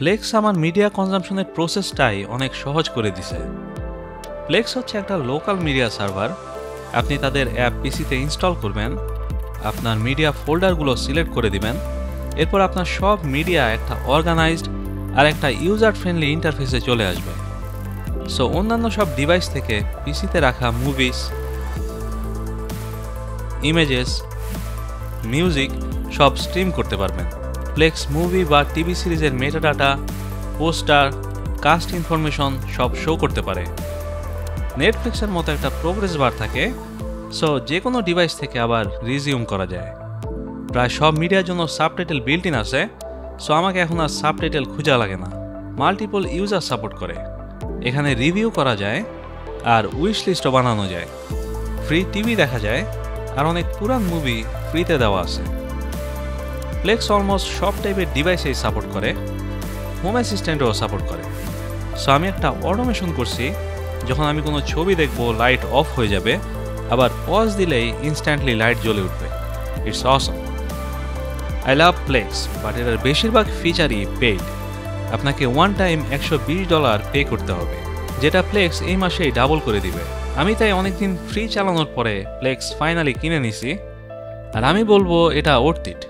প্লেক্স আমার মিডিয়া কনজাম্পশনের প্রসেসটাই অনেক সহজ করে দিছে। প্লেক্স হচ্ছে একটা লোকাল মিডিয়া সার্ভার। আপনি তাদের অ্যাপ পিসিতে ইনস্টল করবেন, আপনার মিডিয়া ফোল্ডারগুলো সিলেক্ট করে দিবেন, এরপর আপনার সব মিডিয়া একটা অর্গানাইজড আর একটা ইউজার ফ্রেন্ডলি ইন্টারফেসে চলে আসবে। সো অন্যান্য সব ডিভাইস থেকে পিসিতে রাখা মুভিস, ইমেজেস, মিউজিক সব স্ট্রিম করতে পারবেন। প্লেক্স মুভি বা টিভি সিরিজের মেটাডাটা, পোস্টার, কাস্ট ইনফরমেশন সব শো করতে পারে। নেটফ্লিক্সের মতো একটা প্রোগ্রেস বার থাকে, সো যে কোনো ডিভাইস থেকে আবার রিজিউম করা যায়। প্রায় সব মিডিয়ার জন্য সাবটাইটেল বিল্ট ইন আছে, সো আমাকে এখন আর সাবটাইটেল খোঁজা লাগে না। মাল্টিপল ইউজার সাপোর্ট করে, এখানে রিভিউ করা যায় আর উইশ লিস্টও বানানো যায়। ফ্রি টিভি দেখা যায় আর অনেক পুরান মুভি ফ্রিতে দেওয়া আছে। প্লেক্স অলমোস্ট সব টাইপের ডিভাইসেই সাপোর্ট করে, হোম অ্যাসিস্ট্যান্টও সাপোর্ট করে। সো আমি একটা অটোমেশন করছি, যখন আমি কোনো ছবি দেখবো লাইট অফ হয়ে যাবে, আবার পজ দিলেই ইনস্ট্যান্টলি লাইট জ্বলে উঠবে। It's awesome. I love Plex, but এটার বেশিরভাগ ফিচারই পেইড। আপনাকে ওয়ান টাইম $120 পে করতে হবে, যেটা প্লেক্স এই মাসেই ডাবল করে দিবে। আমি তাই অনেকদিন ফ্রি চালানোর পরে প্লেক্স ফাইনালি কিনে নিছি, আর আমি বলবো এটা ওর্থ ইট।